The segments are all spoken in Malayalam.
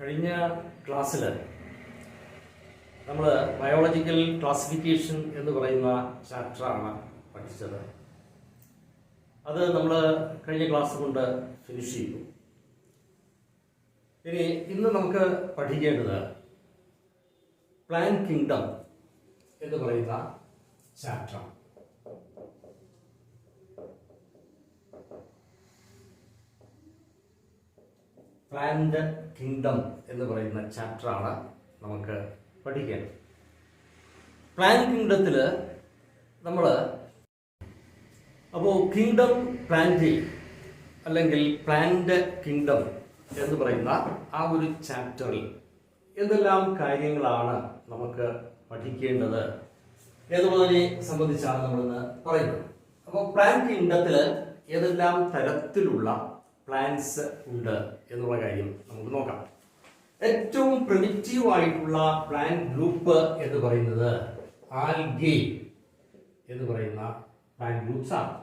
കഴിഞ്ഞ ക്ലാസ്സിൽ നമ്മൾ ബയോളജിക്കൽ ക്ലാസിഫിക്കേഷൻ എന്ന് പറയുന്ന ചാപ്റ്ററാണ് പഠിച്ചത്. അത് നമ്മൾ കഴിഞ്ഞ ക്ലാസ് കൊണ്ട് ഫിനിഷ് ചെയ്തു. ഇനി ഇന്ന് നമുക്ക് പഠിക്കേണ്ടത് പ്ലാന്റ് കിങ്ഡം എന്ന് പറയുന്ന ചാപ്റ്ററാണ്. പ്ലാന്റ് കിങ്ഡം എന്ന് പറയുന്ന ചാപ്റ്ററാണ് നമുക്ക് പഠിക്കേണ്ടത്. പ്ലാന്റ് കിങ്ഡത്തിൽ നമ്മൾ കിങ്ഡം പ്ലാന്റ് അല്ലെങ്കിൽ പ്ലാന്റ് കിങ്ഡം എന്ന് പറയുന്ന ആ ഒരു ചാപ്റ്ററിൽ എന്തെല്ലാം കാര്യങ്ങളാണ് നമുക്ക് പഠിക്കേണ്ടത് എന്നുള്ളതിനെ സംബന്ധിച്ചാണ് നമ്മളിന്ന് പറയുന്നത്. അപ്പോൾ പ്ലാന്റ് കിങ്ഡത്തിൽ ഏതെല്ലാം തരത്തിലുള്ള പ്ലാന്റ്സ് ഉണ്ട് എന്നുള്ള കാര്യം നമുക്ക് നോക്കാം. ഏറ്റവും പ്രിമിറ്റീവ് ആയിട്ടുള്ള പ്ലാന്റ് ഗ്രൂപ്പ് എന്ന് പറയുന്നത് ആൽഗേ എന്ന് പറയുന്ന പ്ലാന്റ് ഗ്രൂപ്പ്സ് ആണ്.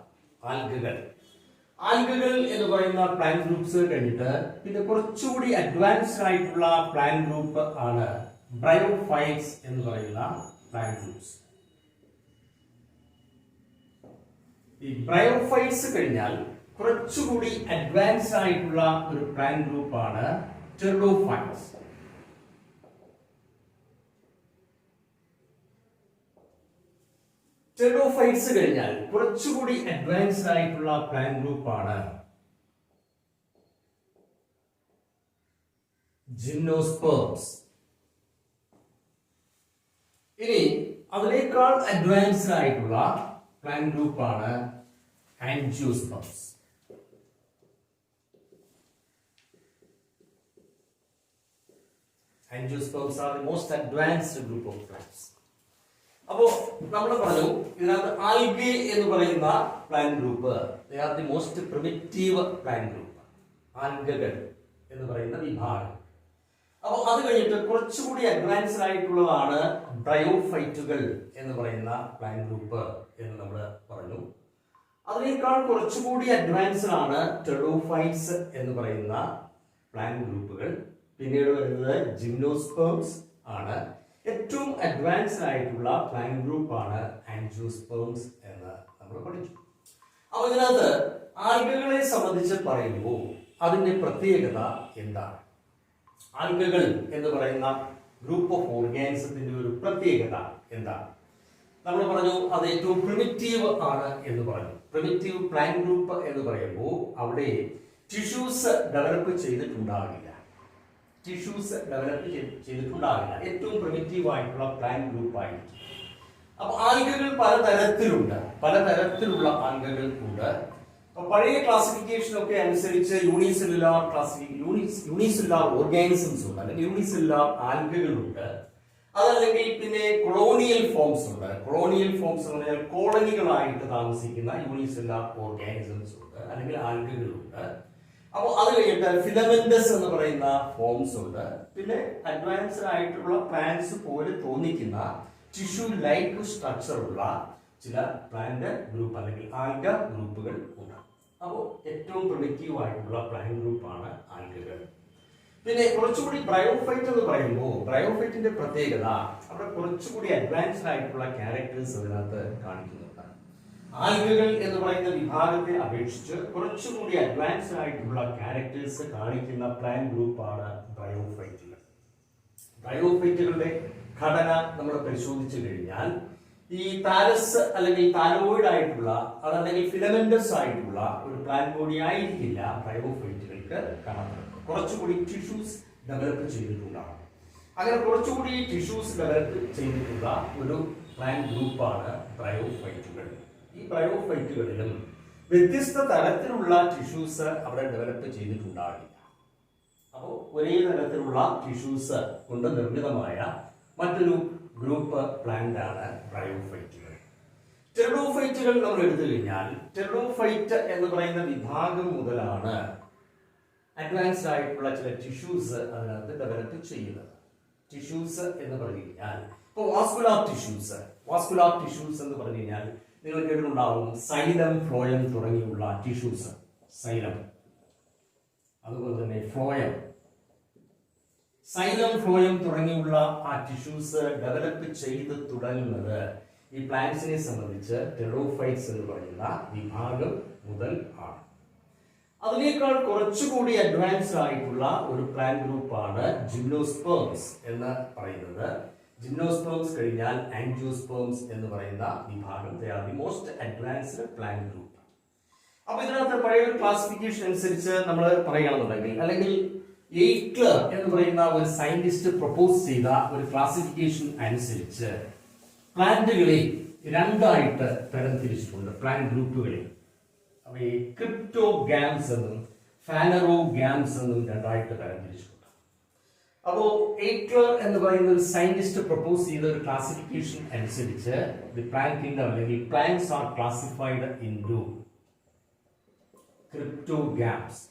ആൽഗകൾ എന്ന് പറയുന്ന പ്ലാന്റ് ഗ്രൂപ്പ്സ് കഴിഞ്ഞിട്ട് പിന്നെ കുറച്ചുകൂടി അഡ്വാൻസ്ഡ് ആയിട്ടുള്ള പ്ലാന്റ് ഗ്രൂപ്പ് ആണ് ബ്രയോഫൈറ്റ്സ് എന്ന് പറയുന്ന പ്ലാന്റ് ഗ്രൂപ്പ്സ്. ഈ ബ്രയോഫൈറ്റ്സ് കഴിഞ്ഞാൽ കുറച്ചുകൂടി അഡ്വാൻസ്ഡ് ആയിട്ടുള്ള ഒരു പ്ലാന്റ് ഗ്രൂപ്പാണ് ടെറിഡോഫൈറ്റ്സ്. ടെറിഡോഫൈറ്റ്സ് കഴിഞ്ഞാൽ കുറച്ചുകൂടി അഡ്വാൻസ്ഡ് ആയിട്ടുള്ള പ്ലാന്റ് ഗ്രൂപ്പാണ് ജിംനോസ്പേർമ്സ്. ഇനി അതിനേക്കാൾ അഡ്വാൻസ്ഡ് ആയിട്ടുള്ള പ്ലാന്റ് ഗ്രൂപ്പാണ് ആൻജിയോസ്പേർമ്സ്. Angiosperms are the most advanced group of plants. അപ്പോൾ നമ്മൾ പറഞ്ഞു ഇതിനകത്ത് ആൽഗേ എന്ന് പറയുന്ന plant group they are the most primitive plant group. ആൽഗകൾ എന്ന് പറയുന്ന വിഭാഗം. അപ്പോൾ അത് കഴിഞ്ഞിട്ട് കുറച്ചുകൂടി അഡ്വാൻസ്ഡ് ആയിട്ടുള്ളതാണ് ബ്രയോഫൈറ്റുകൾ എന്ന് പറയുന്ന പ്ലാന്റ് ഗ്രൂപ്പ് എന്ന് നമ്മൾ പറഞ്ഞു. അതിനേക്കാൾ കുറച്ചുകൂടി അഡ്വാൻസ്ഡ് ആണ് ടെറിഡോഫൈറ്റ്സ് എന്ന് പറയുന്ന പ്ലാന്റ് ഗ്രൂപ്പുകൾ. പിന്നീട് വരുന്നത് ജിംനോസ്പേർമ്സ് ആണ്. ഏറ്റവും അഡ്വാൻസ്ഡ് ആയിട്ടുള്ള പ്ലാന്റ് ഗ്രൂപ്പ് ആണ് ആൻജിയോസ്പേർമ്സ് എന്ന് നമ്മൾ പഠിച്ചു. അപ്പോൾ ഇതിനകത്ത് ആൽഗകളെ സംബന്ധിച്ച് പറയുമ്പോൾ അതിന്റെ പ്രത്യേകത എന്താണ്? ആൽഗകൾ എന്ന് പറയുന്ന ഗ്രൂപ്പ് ഓഫ് ഓർഗാനിസത്തിന്റെ ഒരു പ്രത്യേകത എന്താണ്? നമ്മൾ പറഞ്ഞു അത് ഏറ്റവും പ്രിമിറ്റീവ് ആണ് എന്ന് പറഞ്ഞു. പ്രിമിറ്റീവ് പ്ലാന്റ് ഗ്രൂപ്പ് എന്ന് പറയുമ്പോൾ അവിടെ ടിഷ്യൂസ് ഡെവലപ്പ് ചെയ്തിട്ടുണ്ടാകില്ല. ഏറ്റവും പ്രിമിറ്റീവ് ആയിട്ടുള്ള പ്ലാന്റ് ഗ്രൂപ്പ് ആയിരിക്കും. അപ്പൊ ആൽഗകൾ പലതരത്തിലുള്ള ആൽഗകൾ ഉണ്ട്. പഴയ ക്ലാസിഫിക്കേഷൻ ഒക്കെ അനുസരിച്ച് യൂണിസെല്ലുലാർ ഓർഗാനിസംസ് ഉണ്ട്, അല്ലെങ്കിൽ യൂണിസെല്ലുലാർ ആൽഗകളുണ്ട്. അതല്ലെങ്കിൽ പിന്നെ കൊളോണിയൽ ഫോംസ് ഉണ്ട്. കൊളോണിയൽ ഫോംസ് എന്ന് പറഞ്ഞാൽ കോളനികളായിട്ട് താമസിക്കുന്ന യൂണിസെല്ലുലാർ ഓർഗാനിസംസ് ഉണ്ട്, അല്ലെങ്കിൽ ആൽഗകളുണ്ട്. അപ്പോൾ അത് കഴിഞ്ഞിട്ട് ഫിലമെന്റസ് എന്ന് പറയുന്ന ഫോംസ് ഉണ്ട്. പിന്നെ അഡ്വാൻസ്ഡ് ആയിട്ടുള്ള പ്ലാന്റ്സ് പോലെ തോന്നിക്കുന്ന ടിഷ്യൂ ലൈക്ക് സ്ട്രക്ചർ ഉള്ള ചില പ്ലാന്റ് ഗ്രൂപ്പ് അല്ലെങ്കിൽ ആൽഗ ഗ്രൂപ്പുകൾ ഉണ്ട്. അപ്പോൾ ഏറ്റവും പ്രിമിറ്റീവ് ആയിട്ടുള്ള പ്ലാന്റ് ഗ്രൂപ്പാണ് ആൽഗകൾ. പിന്നെ കുറച്ചുകൂടി ബ്രയോഫൈറ്റ് എന്ന് പറയുമ്പോൾ ബ്രയോഫൈറ്റിന്റെ പ്രത്യേകത അവിടെ കുറച്ചുകൂടി അഡ്വാൻസ്ഡ് ആയിട്ടുള്ള ക്യാരക്ടേഴ്സ് അതിനകത്ത് കാണിക്കുന്നുണ്ട്. ആൽഗകൾ എന്ന് പറയുന്ന വിഭാഗത്തെ അപേക്ഷിച്ച് കുറച്ചുകൂടി അഡ്വാൻസ്ഡ് ആയിട്ടുള്ള ക്യാരക്ടേഴ്സ് കാണിക്കുന്ന പ്ലാന്റ് ഗ്രൂപ്പാണ് ബ്രയോഫൈറ്റുകൾ. ബ്രയോഫൈറ്റുകളുടെ ഘടന നമ്മൾ പരിശോധിച്ചു കഴിഞ്ഞാൽ ഈ താലസ് അല്ലെങ്കിൽ താലോയിഡ് ആയിട്ടുള്ള അതല്ലെങ്കിൽ ഫിലമെന്റസ് ആയിട്ടുള്ള ഒരു പ്ലാന്റ് ബോഡി ആയിരിക്കില്ല ബ്രയോഫൈറ്റുകൾക്ക് കാണപ്പെടുന്നത്. കുറച്ചുകൂടി ടിഷ്യൂസ് ഡെവലപ്പ് ചെയ്തിട്ടുണ്ടാകും. അങ്ങനെ കുറച്ചുകൂടി ടിഷ്യൂസ് ഡെവലപ്പ് ചെയ്തിട്ടുള്ള ഒരു പ്ലാന്റ് ഗ്രൂപ്പാണ് ബ്രയോഫൈറ്റുകൾ. ഈ ബ്രയോഫൈറ്റുകളിലും വ്യത്യസ്ത തരത്തിലുള്ള ടിഷ്യൂസ് അവിടെ ഡെവലപ്പ് ചെയ്തിട്ടുണ്ടാകില്ല. അപ്പോൾ ഒരേ തരത്തിലുള്ള ടിഷ്യൂസ് കൊണ്ട് നിർമ്മിതമായ മറ്റൊരു ഗ്രൂപ്പ് പ്ലാന്റ് ആണ് ബ്രയോഫൈറ്റുകൾ. ടെറിഡോഫൈറ്റുകൾ നമ്മൾ എടുത്തു കഴിഞ്ഞാൽ ടെറിഡോഫൈറ്റ് എന്ന് പറയുന്ന വിഭാഗം മുതലാണ് അഡ്വാൻസ്ഡ് ആയിട്ടുള്ള ചില ടിഷ്യൂസ് അതിനകത്ത് ഡെവലപ്പ് ചെയ്യുന്നത്. ടിഷ്യൂസ് എന്ന് പറഞ്ഞു കഴിഞ്ഞാൽ ഇപ്പോൾ വാസ്കുലാർ ടിഷ്യൂസ് എന്ന് പറഞ്ഞു കഴിഞ്ഞാൽ നിങ്ങൾ കേട്ടിട്ടുണ്ടാവും സൈലം, ഫ്ലോയം തുടങ്ങിയുള്ള ടിഷ്യൂസ്. സൈലം, അതുപോലെ തന്നെ ഫ്ലോയം, സൈലം ഫ്ലോയം തുടങ്ങിയുള്ള ആ ടിഷ്യൂസ് ഡെവലപ്പ് ചെയ്ത് തുടങ്ങുന്നത് ഈ പ്ലാന്റ്സിനെ സംബന്ധിച്ച് ടെറോഫൈറ്റ്സ് എന്ന് പറയുന്ന വിഭാഗം മുതൽ ആണ്. അതിനേക്കാൾ കുറച്ചുകൂടി അഡ്വാൻസ്ഡ് ആയിട്ടുള്ള ഒരു പ്ലാന്റ് ഗ്രൂപ്പാണ് ജിംനോസ്പേംസ് എന്ന് പറയുന്നത്. ജിംനോസ്പേംസ് കഴിഞ്ഞാൽ ആൻജിയോസ്പേംസ് എന്ന് പറയുന്ന വിഭാഗം. They are the most advanced plant group. അപ്പൊ ഇതിനകത്ത് പഴയ ഒരു ക്ലാസിഫിക്കേഷൻ അനുസരിച്ച് നമ്മൾ പറയുകയാണെന്നുണ്ടെങ്കിൽ, അല്ലെങ്കിൽ എയ്ക്ലർ എന്ന് പറയുന്ന ഒരു സയന്റിസ്റ്റ് പ്രൊപ്പോസ് ചെയ്ത ഒരു ക്ലാസിഫിക്കേഷൻ അനുസരിച്ച് പ്ലാന്റുകളെ രണ്ടായിട്ട് തരംതിരിച്ചിട്ടുണ്ട്. പ്ലാന്റ് ഗ്രൂപ്പുകളെ ഈ ക്രിപ്റ്റോഗാംസ് എന്നും ഫാനറോഗാംസ് എന്നും രണ്ടായിട്ട് തരംതിരിച്ചിട്ടുണ്ട്. അപ്പോ എയ്ക്ലർ എന്ന് പറയുന്ന ഒരു സയന്റിസ്റ്റ് പ്രൊപ്പോസ് ചെയ്ത ഒരു ക്ലാസിഫിക്കേഷൻ അനുസരിച്ച് ദി പ്ലാന്റ് കിങ്ഡം അല്ലെങ്കിൽ plants are classified into cryptogams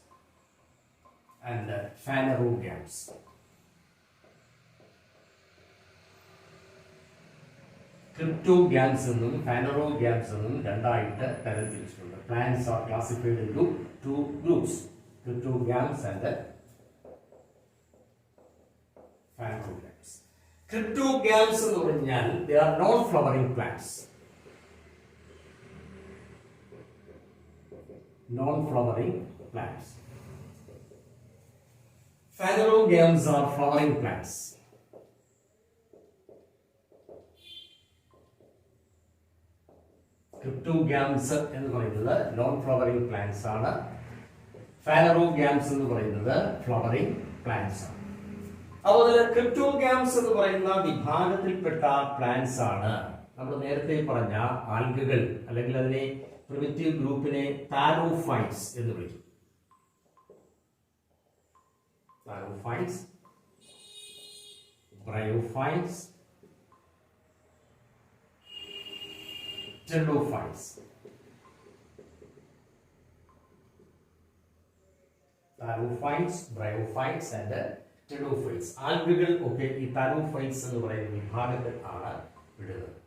and phanerogams. Cryptogams എന്നും phanerogams എന്നും രണ്ടായിട്ട് തരംതിരിച്ചിട്ടുണ്ട്. Plants are classified into two groups, cryptogams and phanerogams. Cryptogams എന്ന് പറഞ്ഞാൽ they are non-flowering plants. Non-flowering plants. Phanerogams are flowering plants. Cryptogams എന്ന് പറയുന്നത് നോൺ ഫ്ലവറിംഗ് പ്ലാന്റ്സ് ആണ്. Phanerogams എന്ന് പറയുന്നത് ഫ്ലവറിംഗ് പ്ലാന്റ്സ് ആണ്. അതുപോലെ ക്രിപ്റ്റോഗാംസ് എന്ന് പറയുന്ന വിഭാഗത്തിൽപ്പെട്ട പ്ലാന്റ്സ് ആണ് നമ്മൾ നേരത്തെ പറഞ്ഞ ആൽഗകൾ, അല്ലെങ്കിൽ അതിനെ പ്രിമിറ്റീവ് ഗ്രൂപ്പിനെ താരോഫൈറ്റ്സ് എന്ന് വിളിക്കും. Tarophytes, bryophytes, pteridophytes. Tarophytes, bryophytes and pteridophytes. ആൽഗകൾ ഒക്കെ ഈ താരോഫൈറ്റ്സ് എന്ന് പറയുന്ന വിഭാഗത്തിൽ ആണ് വിടുന്നത്.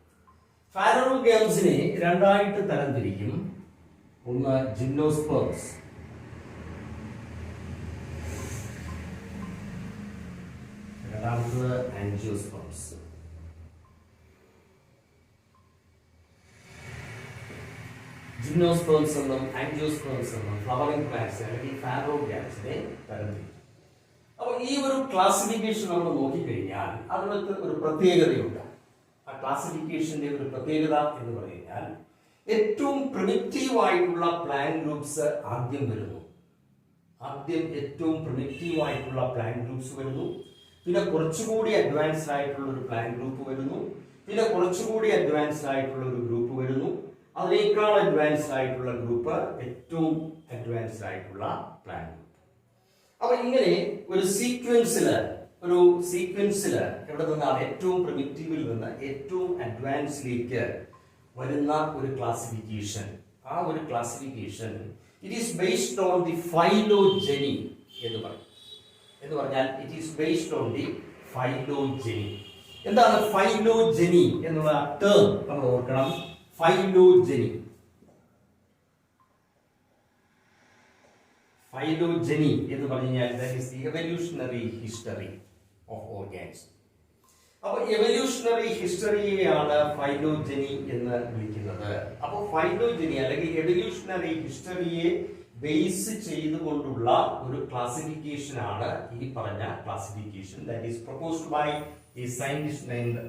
ഫാനറോഗാംസിനെ രണ്ടായിട്ട് തരംതിരിക്കും. ഒന്ന് ജിംനോസ്പേംസ്, രണ്ടാമത് ആൻജിയോസ്പേംസ്. ജിംനോസ്പേംസ് എന്നും ആൻജിയോസ്പേംസ് എന്നും ഫ്ലവറിംഗ് പ്ലാന്റ്സ് അല്ലെങ്കിൽ ഫാനറോഗാംസിനെ തരംതിരിക്കും. അപ്പോൾ ഈ ഒരു ക്ലാസിഫിക്കേഷൻ നമ്മൾ നോക്കിക്കഴിഞ്ഞാൽ അതിനകത്ത് ഒരു പ്രത്യേകതയുണ്ട്. ആ ക്ലാസിഫിക്കേഷന്റെ ഒരു പ്രത്യേകത എന്ന് പറഞ്ഞു കഴിഞ്ഞാൽ ഏറ്റവും പ്രിമിറ്റീവ് ആയിട്ടുള്ള പ്ലാന്റ് ഗ്രൂപ്പ്സ് ആദ്യം വരുന്നു. ഏറ്റവും പ്രിമിറ്റീവ് ആയിട്ടുള്ള പ്ലാന്റ് ഗ്രൂപ്പ്സ് വരുന്നു. പിന്നെ കുറച്ചുകൂടി അഡ്വാൻസ്ഡ് ആയിട്ടുള്ള ഒരു പ്ലാന്റ് ഗ്രൂപ്പ് വരുന്നു. പിന്നെ കുറച്ചുകൂടി അഡ്വാൻസ്ഡ് ആയിട്ടുള്ള ഒരു ഗ്രൂപ്പ് വരുന്നു. അതിനേക്കാൾ അഡ്വാൻസ്ഡ് ആയിട്ടുള്ള ഗ്രൂപ്പ്, ഏറ്റവും അഡ്വാൻസ്ഡ് ആയിട്ടുള്ള പ്ലാന്റ് ഗ്രൂപ്പ്. അപ്പൊ ഇങ്ങനെ ഒരു സീക്വൻസില് എവിടെ നിന്നാണ് ഏറ്റവും പ്രിമിറ്റീവിൽ നിന്ന് ഏറ്റവും അഡ്വാൻസിലേക്ക് വരുന്ന ഒരു ക്ലാസിഫിക്കേഷൻ. ആ ഒരു classification it is based on the phylogeny എന്ന് പറയും. എന്ന് പറഞ്ഞാൽ it is based on the phylogeny. എന്താണ് ഫൈലോജനി എന്നുള്ള ടേം നമ്മൾ ഓർക്കണം. ഫൈലോജനി എന്ന് പറഞ്ഞു കഴിഞ്ഞാൽ that is the evolutionary history of organism. അപ്പോൾ എവല്യൂഷണറി ഹിസ്റ്ററിയെയാണ് ഫൈലോജനി എന്ന് വിളിക്കുന്നത്. അപ്പോൾ ഫൈലോജനി അല്ലെങ്കിൽ എവല്യൂഷണറി ഹിസ്റ്ററിയെ ബേസ് ചെയ്തുകൊണ്ടുള്ള ഒരു ക്ലാസിഫിക്കേഷൻ ആണ് ഈ പറഞ്ഞ classification. That is proposed by a scientist named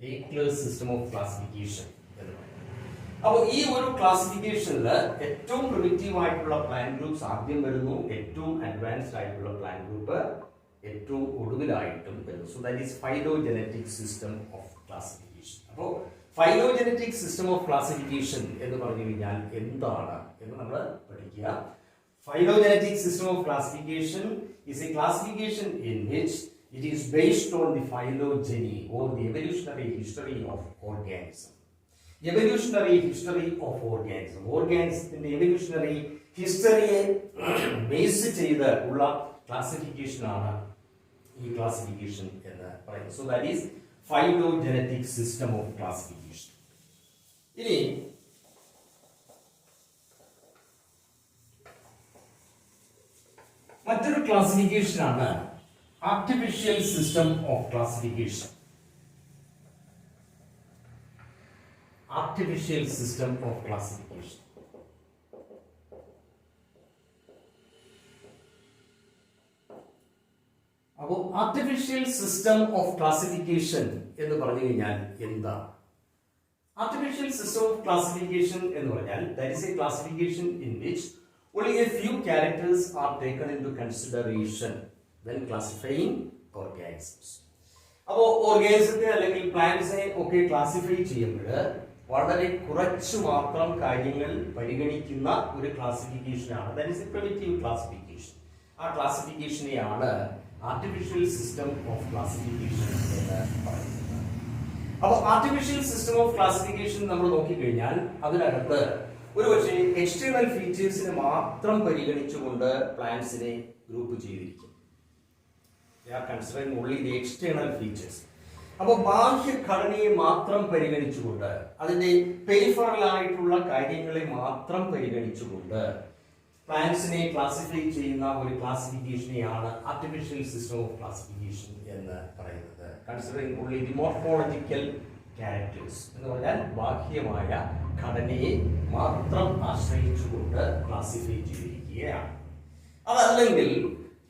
Eichler system of classification എന്ന് പറയുന്നത്. അപ്പോൾ ഈ ഒരു ക്ലാസിഫിക്കേഷനിൽ ഏറ്റവും പ്രിമിറ്റീവ് ആയിട്ടുള്ള പ്ലാന്റ് ഗ്രൂപ്പ്സ് ആദ്യം വരുന്നു. ഏറ്റവും അഡ്വാൻസ്ഡ് ആയിട്ടുള്ള പ്ലാന്റ് ഗ്രൂപ്പ് ഏറ്റവും ഒടുവിലായിട്ടും വരുന്നു. So that is phylogenetic system of classification. അപ്പോൾ ഫൈലോജനറ്റിക് സിസ്റ്റം ഓഫ് ക്ലാസിഫിക്കേഷൻ എന്ന് പറഞ്ഞു കഴിഞ്ഞാൽ എന്താണ് എന്ന് നമ്മൾ പഠിക്കുക. Phylogenetic system of classification is a classification in which it is based on the phylogeny or the evolutionary history of organism. Evolutionary history of organism. Organismത്തിന്റെ evolutionary history base ചെയ്ത് ഉള്ള classification ആണ് ഈ classification എന്ന് പറയുന്നത്. So that is phylogenetic system of classification. ഇനി മറ്റൊരു ക്ലാസിഫിക്കേഷൻ ആണ് artificial system of classification. Artificial system of classification. അപ്പോൾ ആർട്ടിഫിഷ്യൽ സിസ്റ്റം ഓഫ് ക്ലാസിഫിക്കേഷൻ എന്ന് പറഞ്ഞു കഴിഞ്ഞാൽ എന്താ? ആർട്ടിഫിഷ്യൽ സിസ്റ്റം ഓഫ് ക്ലാസിഫിക്കേഷൻ എന്ന് പറഞ്ഞാൽ that is a classification in which only a few characters are taken into consideration when classifying organisms. അപ്പോൾ ഓർഗാനിസത്തെ അല്ലെങ്കിൽ പ്ലാന്റ്സിനെ ഒക്കെ ക്ലാസിഫൈ ചെയ്യുമ്പോൾ വളരെ കുറച്ചു മാത്രം കാര്യങ്ങൾ പരിഗണിക്കുന്ന ഒരു ക്ലാസിഫിക്കേഷനാണ് that is a primitive classification. ആ ക്ലാസിഫിക്കേഷനെയാണ് ആർട്ടിഫിഷ്യൽ സിസ്റ്റം ഓഫ് ക്ലാസിഫിക്കേഷൻ എന്ന് പറയുന്നത്. അപ്പോൾ ആർട്ടിഫിഷ്യൽ സിസ്റ്റം ഓഫ് ക്ലാസിഫിക്കേഷൻ നമ്മൾ നോക്കിക്കഴിഞ്ഞാൽ അതിനകത്ത് ഒരുപക്ഷെ എക്സ്റ്റേണൽ ഫീച്ചേഴ്സിനെ മാത്രം പരിഗണിച്ചുകൊണ്ട് പ്ലാന്റ്സിനെ ഗ്രൂപ്പ് ചെയ്തിരിക്കും. They are considering only the external features. അപ്പോൾ ബാഹ്യഘടനയെ മാത്രം പരിഗണിച്ചുകൊണ്ട് അതിന്റെ പെരിഫറൽ ആയിട്ടുള്ള കാര്യങ്ങളെ മാത്രം പരിഗണിച്ചുകൊണ്ട് പ്ലാന്റ്സിനെ ക്ലാസിഫൈ ചെയ്യുന്ന ഒരു ക്ലാസിഫിക്കേഷനെയാണ് ആർട്ടിഫിഷ്യൽ സിസ്റ്റം ഓഫ് ക്ലാസിഫിക്കേഷൻ എന്ന് പറയുന്നത്. Considering only the morphological characters എന്ന് പറഞ്ഞാൽ ബാഹ്യമായ ഘടനയെ മാത്രം ആശ്രയിച്ചുകൊണ്ട് ക്ലാസിഫൈ ചെയ്തിരിക്കുകയാണ്. അതല്ലെങ്കിൽ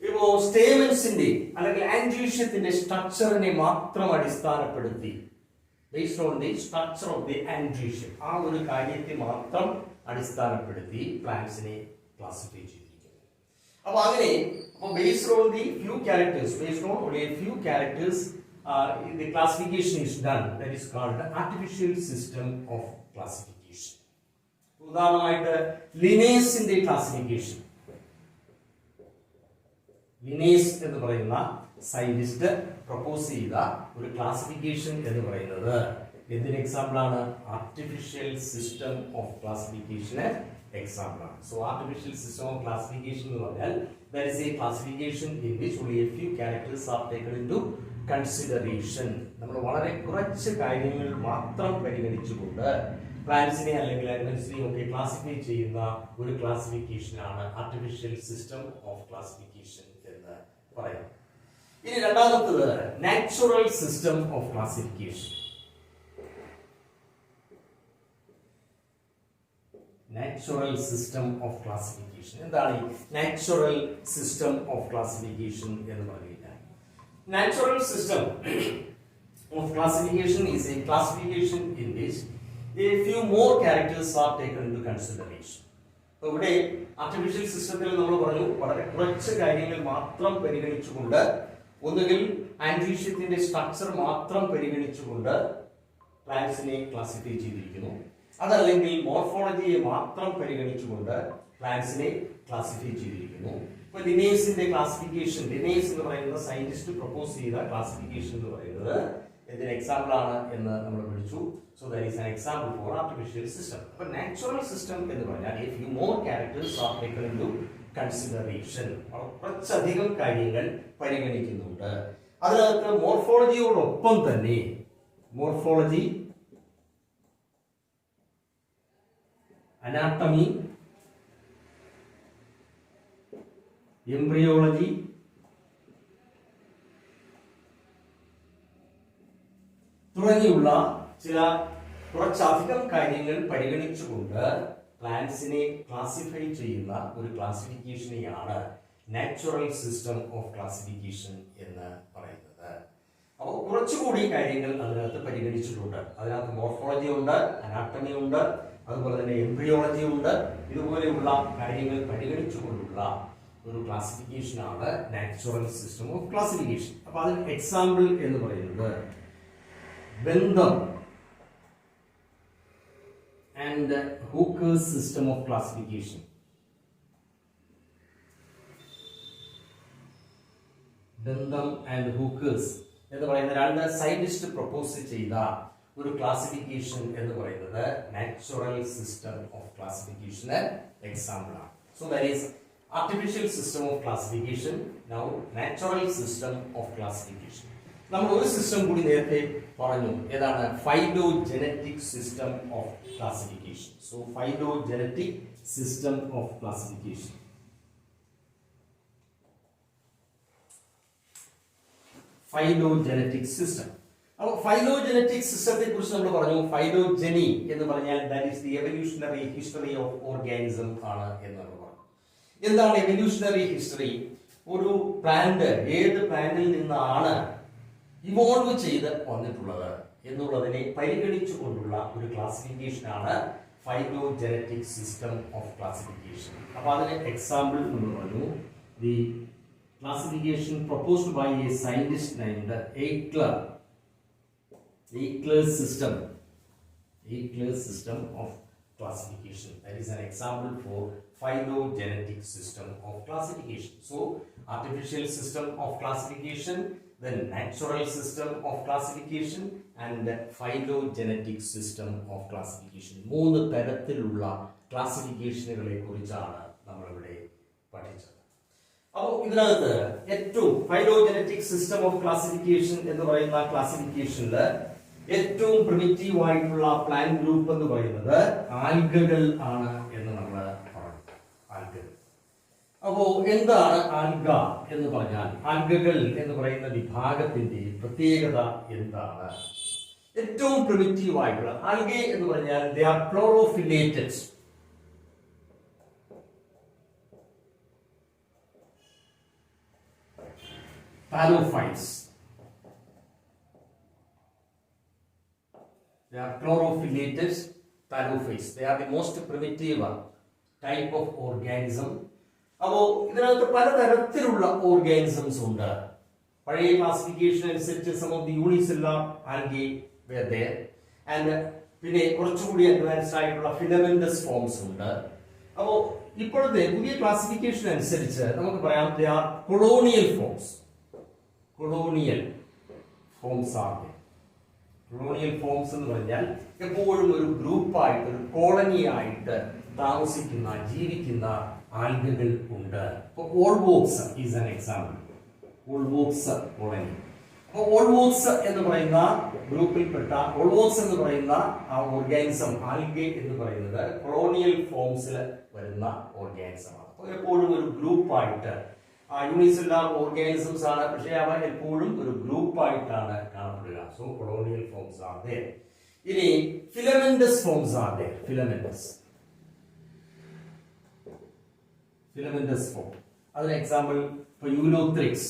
ഇപ്പോ സ്റ്റേമെൻസിന്റെ അല്ലെങ്കിൽ ആൻഡ്രീഷ്യത്തിന്റെ സ്ട്രക്ചറിനെ മാത്രം അടിസ്ഥാനപ്പെടുത്തി based on the structure of the androecium ആ ഒരു കാര്യത്തെ മാത്രം അടിസ്ഥാനപ്പെടുത്തി പ്ലാന്റ്സിനെ ക്ലാസിഫൈ ചെയ്തിരിക്കുന്നു. അപ്പോൾ അങ്ങനെ based on the few characters, based on only a few characters, the classification is done. That is called the artificial system of classification. ഉദാഹരണമായിട്ട് ലിനേസിന്റെ ക്ലാസിഫിക്കേഷൻ. ലിനേസ് എന്ന് പറയുന്ന സയന്റിസ്റ്റ് പ്രപ്പോസ് ചെയ്ത ഒരു ക്ലാസിഫിക്കേഷൻ എന്ന് പറയുന്നത് എന്തിന് എക്സാമ്പിൾ ആണ്? ആർട്ടിഫിഷ്യൽ സിസ്റ്റം ഓഫ് ക്ലാസിഫിക്കേഷന് എക്സാമ്പിൾ ആണ്. So artificial system of classification എന്ന് പറഞ്ഞാൽ that is a classification in which only a few characters are taken into consideration. നമ്മൾ വളരെ കുറച്ച് കാര്യങ്ങൾ മാത്രം പരിഗണിച്ചുകൊണ്ട് പ്ലാന്റ്സിനെ അല്ലെങ്കിൽ അനിമൽസിനെ ഒക്കെ ക്ലാസിഫൈ ചെയ്യുന്ന ഒരു ക്ലാസിഫിക്കേഷനാണ് ആർട്ടിഫിഷ്യൽ സിസ്റ്റം ഓഫ് ക്ലാസിഫിക്കേഷൻ എന്ന് പറയുന്നത്. ഇനി രണ്ടാമത്തത് natural system of classification. Natural system of classification എന്താണ് ഈ നാച്ചുറൽ സിസ്റ്റം ഓഫ് ക്ലാസിഫിക്കേഷൻ എന്ന് പറയുന്നത്? Natural system of classification is A classification in which a few more characters are taken into consideration. അപ്പോൾ ഇവിടെ ആർട്ടിഫിഷ്യൽ സിസ്റ്റത്തിൽ നമ്മൾ പറഞ്ഞു വളരെ കുറച്ച് കാര്യങ്ങൾ മാത്രം പരിഗണിച്ചുകൊണ്ട് ഒന്നുകിൽ ആൻഡ്രീഷ്യത്തിന്റെ സ്ട്രക്ചർ മാത്രം പരിഗണിച്ചുകൊണ്ട് പ്ലാന്റ്സിനെ ക്ലാസിഫൈ ചെയ്തിരിക്കുന്നു. അതല്ലെങ്കിൽ മോർഫോളജിയെ മാത്രം പരിഗണിച്ചുകൊണ്ട് പ്ലാന്റ്സിനെ ക്ലാസിഫൈ ചെയ്തിരിക്കുന്നു. ഇപ്പൊ ലിനേസിന്റെ ക്ലാസിഫിക്കേഷൻ, ലിനേസ് എന്ന് പറയുന്ന സയന്റിസ്റ്റ് പ്രപ്പോസ് ചെയ്ത ക്ലാസിഫിക്കേഷൻ എന്ന് പറയുന്നത് ഇതിന് എക്സാമ്പിൾ ആണ് എന്ന് നമ്മൾ വിളിച്ചു. So that is an example for artificial system. അപ്പൊ നാച്ചുറൽ സിസ്റ്റം എന്ന് പറഞ്ഞാൽ a few more characters are taken into consideration. കുറച്ചധികം കാര്യങ്ങൾ പരിഗണിക്കുന്നുണ്ട്. അതിനകത്ത് മോർഫോളജിയോടൊപ്പം തന്നെ മോർഫോളജി, അനാട്ടമി, എംബ്രിയോളജി, തുടങ്ങിയുള്ള ചില കുറച്ചധികം കാര്യങ്ങൾ പരിഗണിച്ചുകൊണ്ട് പ്ലാന്റ്സിനെ ക്ലാസിഫൈ ചെയ്യുന്ന ഒരു ക്ലാസിഫിക്കേഷനെയാണ് നാച്ചുറൽ സിസ്റ്റം ഓഫ് ക്ലാസിഫിക്കേഷൻ എന്ന് പറയുന്നത്. അപ്പോൾ കുറച്ചുകൂടി കാര്യങ്ങൾ അതിനകത്ത് പരിഗണിച്ചിട്ടുണ്ട്. അതിനകത്ത് മോർഫോളജി ഉണ്ട്, അനാട്ടമി ഉണ്ട്, അതുപോലെ തന്നെ എംബ്രിയോളജി ഉണ്ട്. ഇതുപോലെയുള്ള കാര്യങ്ങൾ പരിഗണിച്ചുകൊണ്ടുള്ള ഒരു ക്ലാസിഫിക്കേഷനാണ് നാച്ചുറൽ സിസ്റ്റം ഓഫ് ക്ലാസിഫിക്കേഷൻ. അപ്പൊ അതിന് എക്സാമ്പിൾ എന്ന് പറയുന്നത് ബന്ധം and Hooker's system of classification. ബന്ധം ആൻഡ് ഹൂക്കേഴ്സ് എന്ന് പറയുന്ന രണ്ട് സയന്റിസ്റ്റ് പ്രപ്പോസ് ചെയ്ത ഒരു ക്ലാസിഫിക്കേഷൻ എന്ന് പറയുന്നത് നാച്ചുറൽ സിസ്റ്റം ഓഫ് ക്ലാസിഫിക്കേഷന് എക്സാമ്പിൾ ആണ്. So that is artificial system of classification, now natural system of classification. നമ്മൾ ഒരു സിസ്റ്റം കൂടി നേരത്തെ പറഞ്ഞു, ഏതാണ്? Phylogenetic system of classification. So phylogenetic system of classification. Phylogenetic system. അപ്പോൾ ഫൈലോജനറ്റിക് സിസ്റ്റത്തെ കുറിച്ച് നമ്മൾ പറഞ്ഞു. ഫൈലോജനി എന്ന് പറഞ്ഞാൽ that is the evolutionary history of organism ആണ് എന്ന് നമ്മൾ പറഞ്ഞു. എന്താണ് എവല്യൂഷണറി ഹിസ്റ്ററി? ഒരു പ്ലാന്റ് ഏത് പ്ലാന്റിൽ നിന്നാണ് ഇവോൾവ് ചെയ്ത് വന്നിട്ടുള്ളത് എന്നുള്ളതിനെ പരിഗണിച്ചുകൊണ്ടുള്ള ഒരു ക്ലാസിഫിക്കേഷനാണ് ഫൈലോജനറ്റിക് സിസ്റ്റം ഓഫ് ക്ലാസിഫിക്കേഷൻ. അപ്പോൾ അതിന് എക്സാമ്പിൾ നമ്മൾ പറഞ്ഞു the classification proposed by a scientist named Eichler's system of classification. That is an example for phylogenetic system of classification. So artificial system of classification, then natural system of classification and phylogenetic system of classification. മൂന്ന് തരത്തിലുള്ള ക്ലാസിഫിക്കേഷനുകളെ കുറിച്ചാണ് നമ്മൾ ഇവിടെ പഠിച്ചത്. അപ്പോൾ ഇതിനകത്ത് ഏറ്റവും ഫൈലോജനറ്റിക് സിസ്റ്റം ഓഫ് ക്ലാസിഫിക്കേഷൻ എന്ന് പറയുന്ന ക്ലാസിഫിക്കേഷനിൽ ഏറ്റവും പ്രിമിറ്റീവ് ആയിട്ടുള്ള പ്ലാന്റ് ഗ്രൂപ്പ് എന്ന് പറയുന്നത് ആൽഗകൾ ആണ് എന്ന് നമ്മൾ പറഞ്ഞു. ആൽഗകൾ. അപ്പോ എന്താണ് ആൽഗ എന്ന് പറഞ്ഞാൽ, ആൽഗകൾ എന്ന് പറയുന്ന വിഭാഗത്തിന്റെ പ്രത്യേകത എന്താണ്? ഏറ്റവും പ്രിമിറ്റീവ് ആയിട്ടുള്ള ആൽഗെ എന്ന് പറഞ്ഞാൽ they are chlorophyllated. Thallophytes. They are chlorophyllated thallophytes. They are the most primitive type of organism. അപ്പോൾ ഇതിനകത്ത് പലതരത്തിലുള്ള ഓർഗാനിസംസ് ഉണ്ട്. പഴയ ക്ലാസിഫിക്കേഷൻ അനുസരിച്ച് some of the unicellular algae were there and പിന്നെ കുറച്ചുകൂടി അഡ്വാൻസ്ഡ് ആയിട്ടുള്ള ഫിലമെന്റസ് ഫോംസ് ഉണ്ട്. അപ്പോൾ ഇപ്പോഴത്തെ പുതിയ ക്ലാസിഫിക്കേഷൻ അനുസരിച്ച് നമുക്ക് പറയാം they are colonial forms. Colonial forms ആണ്. കൊളോണിയൽ ഫോംസ് എന്ന് പറഞ്ഞാൽ എപ്പോഴും ഒരു ഗ്രൂപ്പായിട്ട്, ഒരു കോളനി ആയിട്ട് താമസിക്കുന്ന, ജീവിക്കുന്ന ആൽഗകൾ ഉണ്ട്. ഇപ്പോൾ ഓൾവോക്സ് ഈസ് ആൻ എക്സാമ്പിൾ. ഓൾവോക്സ് കോളനി. അപ്പോൾ ഓൾവോക്സ് എന്ന് പറയുന്ന ഗ്രൂപ്പിൽപ്പെട്ട ഓൾവോക്സ് എന്ന് പറയുന്ന ആ ഓർഗാനിസം, ആൽഗെ എന്ന് പറയുന്നത് കൊളോണിയൽ ഫോംസിൽ വരുന്ന ഓർഗാനിസമാണ്. അപ്പോൾ എപ്പോഴും ഒരു ഗ്രൂപ്പായിട്ട് യൂണിസെല്ലുലാർ ഓർഗാനിസംസ് ആണ്, പക്ഷേ അവ എപ്പോഴും ഒരു ഗ്രൂപ്പായിട്ടാണ് കാണപ്പെടുക. So colonial forms are there. ഇനി filamentous forms are there. Filamentous form. അതിന് എക്സാമ്പിൾ ഇപ്പോൾ Ulothrix,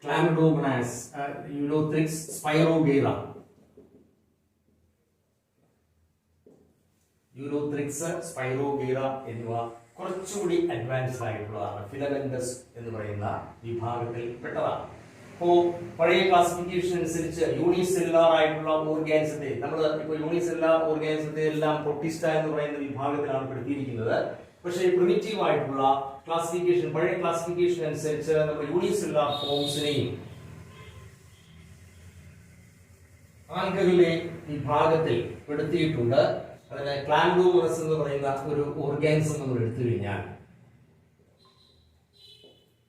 Chlamydomonas, Ulothrix, Spirogyra. Ulothrix, Spirogyra എന്നിവ കുറച്ചുകൂടി അഡ്വാൻസ്ഡ് ആയിട്ടുള്ളതാണ്. ഫിലമെന്റസ് എന്ന് പറയുന്ന വിഭാഗത്തിൽ പെട്ടതാണ്. അപ്പോൾ പഴയ ക്ലാസിഫിക്കേഷൻ അനുസരിച്ച് യൂണിസെല്ലുലാർ ആയിട്ടുള്ള ഓർഗാനിസത്തെ നമ്മൾ ഇപ്പോൾ യൂണിസെല്ലുലാർ ഓർഗാനിസത്തെ എല്ലാം പ്രൊട്ടിസ്റ്റ എന്ന് പറയുന്ന വിഭാഗത്തിലാണ് പെടുത്തിയിരിക്കുന്നത്. പക്ഷേ പ്രിമിറ്റീവ് ആയിട്ടുള്ള ക്ലാസിഫിക്കേഷൻ, പഴയ ക്ലാസിഫിക്കേഷൻ അനുസരിച്ച് നമ്മൾ യൂണിസെല്ലുലാർ ഫോംസിനെയും ആൽഗകളുടെ വിഭാഗത്തിൽ പെടുത്തിയിട്ടുണ്ട്. അതിന് ക്ലാമിഡോമോണസ് എന്ന് പറയുന്ന ഒരു ഓർഗാനിസം നമ്മൾ എടുത്തു കഴിഞ്ഞാൽ,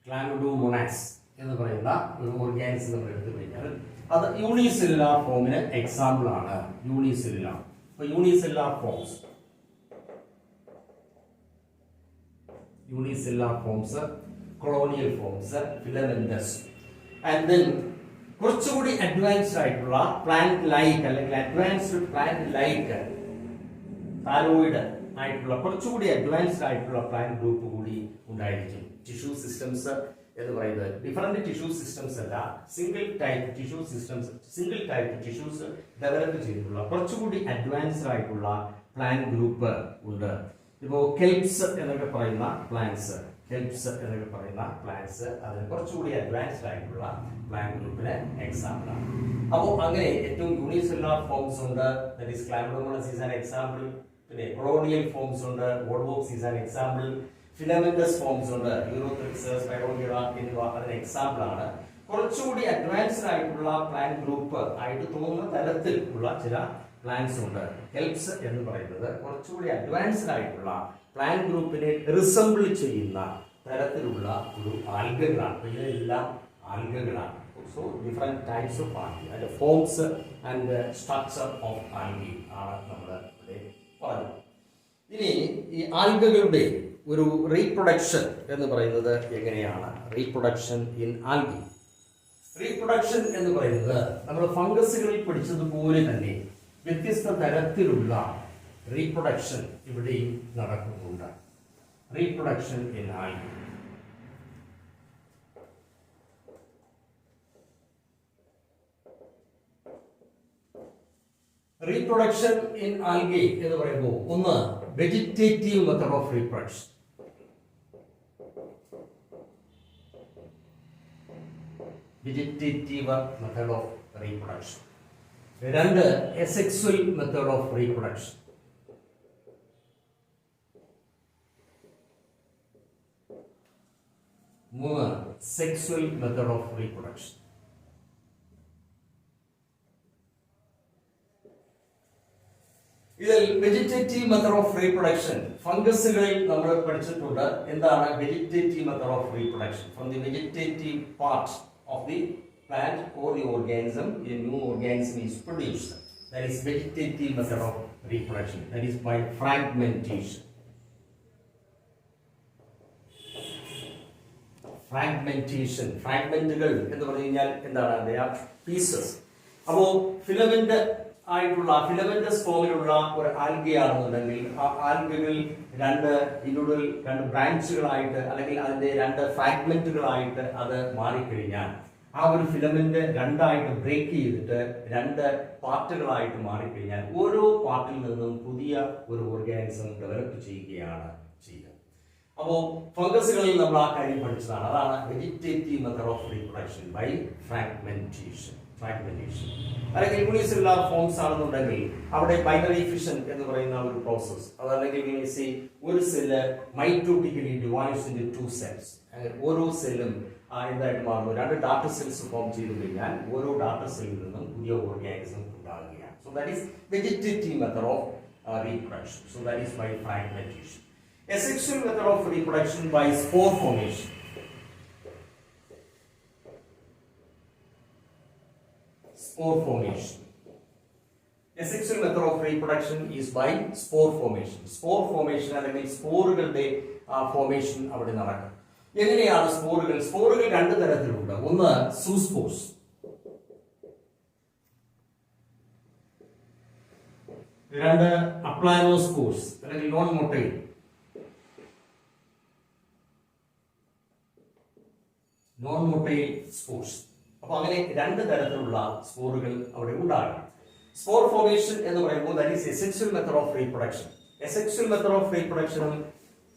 ക്ലാമിഡോമോണാസ് എന്ന് പറയുന്ന ഒരു ഓർഗാനിസം നമ്മൾ എടുത്തു കഴിഞ്ഞാൽ അത് യൂണിസെല്ലുലാർ ഫോമിന് എക്സാമ്പിൾ ആണ്. യൂണിസെല്ലുലാർ. അപ്പോൾ unicellular forms, colonial forms, filamentous. And then കുറച്ചുകൂടി അഡ്വാൻസ്ഡ് ആയിട്ടുള്ള പ്ലാന്റ് ലൈക്ക് അല്ലെങ്കിൽ അഡ്വാൻസ്ഡ് പ്ലാന്റ് ലൈക്ക് താലോയിഡ് ആയിട്ടുള്ള കുറച്ചുകൂടി അഡ്വാൻസ്ഡ് ആയിട്ടുള്ള പ്ലാന്റ് ഗ്രൂപ്പ് കൂടി ഉണ്ടായിരിക്കും. ടിഷ്യൂ സിസ്റ്റംസ് എന്ന് പറയുന്നത് ഡിഫറെന്റ് ടിഷ്യൂ സിസ്റ്റംസ് അല്ല, സിംഗിൾ ടൈപ്പ് ടിഷ്യൂസ് ഡെവലപ്പ് ചെയ്തിട്ടുള്ള കുറച്ചുകൂടി അഡ്വാൻസ്ഡ് ആയിട്ടുള്ള പ്ലാന്റ് ഗ്രൂപ്പ് ഉണ്ട്. ഇപ്പോൾ കെൽപ്സ് എന്നൊക്കെ പറയുന്ന പ്ലാന്റ്സ്, അതിന് കുറച്ചുകൂടി അഡ്വാൻസ്ഡ് ആയിട്ടുള്ള പ്ലാന്റ് ഗ്രൂപ്പിന് എക്സാമ്പിൾ ആണ്. അപ്പോൾ അങ്ങനെ ഏറ്റവും യൂണിസെല്ലുലാർ ഫോംസ് ഉണ്ട്. That is Chlamydomonas is an example. പിന്നെ കൊളോണിയൽ ഫോംസ് ഉണ്ട്. Volvox is an example. Filamentous forms ഉണ്ട്. യൂറോത്രിക്സ്, സ്പൈറോഗൈറ എന്നിവ അതിന് എക്സാമ്പിൾ ആണ്. കുറച്ചുകൂടി അഡ്വാൻസ്ഡ് ആയിട്ടുള്ള പ്ലാന്റ് ഗ്രൂപ്പ് ആയിട്ട് തോന്നുന്ന തരത്തിൽ ഉള്ള ചില പ്ലാന്റ്സ് ഉണ്ട്. ഹെൽപ്സ് എന്ന് പറയുന്നത് കുറച്ചുകൂടി അഡ്വാൻസ്ഡ് ആയിട്ടുള്ള പ്ലാന്റ് ഗ്രൂപ്പിനെ റിസംബിൾ ചെയ്യുന്ന തരത്തിലുള്ള ഒരു ആൽഗകളാണ്. ഇതെല്ലാം ആൽഗകളാണ്. So different types of algae, അതിന്റെ forms and structure of algae ആണ് നമ്മൾ ഇവിടെ പറഞ്ഞത്. ഇനി ഈ ആൽഗകളുടെ ഒരു റീപ്രൊഡക്ഷൻ എന്ന് പറയുന്നത് എങ്ങനെയാണ്? Reproduction in algae. റീപ്രൊഡക്ഷൻ എന്ന് പറയുന്നത് നമ്മൾ ഫംഗസുകളിൽ പഠിച്ചതുപോലെ തന്നെ വ്യത്യസ്ത തരത്തിലുള്ള റീപ്രൊഡക്ഷൻ ഇവിടെയും നടക്കുന്നുണ്ട്. Reproduction in algae. Reproduction in algae എന്ന് പറയുമ്പോൾ ഒന്ന് vegetative method of reproduction. Vegetative method of reproduction. രണ്ട് എസെക്സ്വൽ മെത്തഡ് ഓഫ് റീപ്രൊഡക്ഷൻ. മൂന്ന് സെക്സ്വൽ മെത്തഡ് ഓഫ് റീപ്രൊഡക്ഷൻ. ഇതിൽ വെജിറ്റേറ്റീവ് മെത്തഡ് ഓഫ് റീപ്രൊഡക്ഷൻ ഫംഗസുകളിൽ നമ്മൾ പഠിച്ചിട്ടുണ്ട്. എന്താണ് vegetative method of reproduction? From the vegetative part of the plant or the organism a new organism is produced. That is vegetative method of reproduction. That is by fragmentation. Fragmentation. ഫ്രാഗ്മെന്റുകൾ എന്ന് പറഞ്ഞു കഴിഞ്ഞാൽ എന്താണ്? They are pieces. അപ്പോൾ ഫിലമെന്റ് ആയിട്ടുള്ള ഫിലമെന്റസ് ഫോമിലുള്ള ഒരു ആൽഗയാണെന്നുണ്ടെങ്കിൽ ആ ആൽഗകൾ രണ്ട് ബ്രാഞ്ചുകളായിട്ട് അല്ലെങ്കിൽ അതിന്റെ രണ്ട് ഫ്രാഗ്മെന്റുകളായിട്ട് അത് മാറിക്കഴിഞ്ഞാൽ ആ ഒരു ഫിലമെന്റ് രണ്ടായിട്ട് ബ്രേക്ക് ചെയ്തിട്ട് രണ്ട് പാർട്ടുകളായിട്ട് മാറിക്കഴിഞ്ഞാൽ ഓരോ പാർട്ടിൽ നിന്നും പുതിയ ഒരു ഓർഗാനിസം ഡെവലപ്പ് ചെയ്യുകയാണ് ചെയ്യുക. അപ്പോൾ ഫംഗസുകളിൽ നമ്മൾ ആ കാര്യം പഠിച്ചതാണ്. അതാണ് vegetative method of reproduction by fragmentation. അല്ലെങ്കിൽ യൂണിസെല്ലുലാർ ഫോംസ് ആണെന്നുണ്ടെങ്കിൽ അവിടെ ബൈനറി ഫിഷൻ എന്ന് പറയുന്ന ഒരു പ്രോസസ്, അതല്ലെങ്കിൽ ഒരു cell mitotically divides into two cells. ഓരോ സെല്ലും എന്തായിട്ട് മാറുന്നു? രണ്ട് ഡാറ്റ സെൽസ് ഫോം ചെയ്തു കഴിഞ്ഞാൽ ഓരോ ഡാറ്റ സെല്ലിൽ നിന്നും പുതിയ ഓർഗാനിസം ഉണ്ടാകുകയാണ്. So that is vegetative method of reproduction. So that is by fragmentation. Asexual method of reproduction by spore formation. Spore formation. Asexual method of reproduction is by spore formation. Spore formation അല്ലെങ്കിൽ സ്പോറുകളുടെ ഫോർമേഷൻ അവിടെ നടക്കും. എങ്ങനെയാണ് സ്പോറുകൾ? സ്പോറുകൾ രണ്ട് തരത്തിലുണ്ട്. ഒന്ന് സൂസ്പോർസ്, രണ്ട് അപ്ലാനോസ്പോർസ് അല്ലെങ്കിൽ non motile. Non motile spores. അപ്പൊ അങ്ങനെ രണ്ട് തരത്തിലുള്ള സ്പോറുകൾ അവിടെ ഉണ്ടാകും. സ്പോർ ഫോർമേഷൻ എന്ന് പറയുമ്പോൾ that is asexual method of reproduction. Asexual method of റീപ്രൊഡക്ഷനും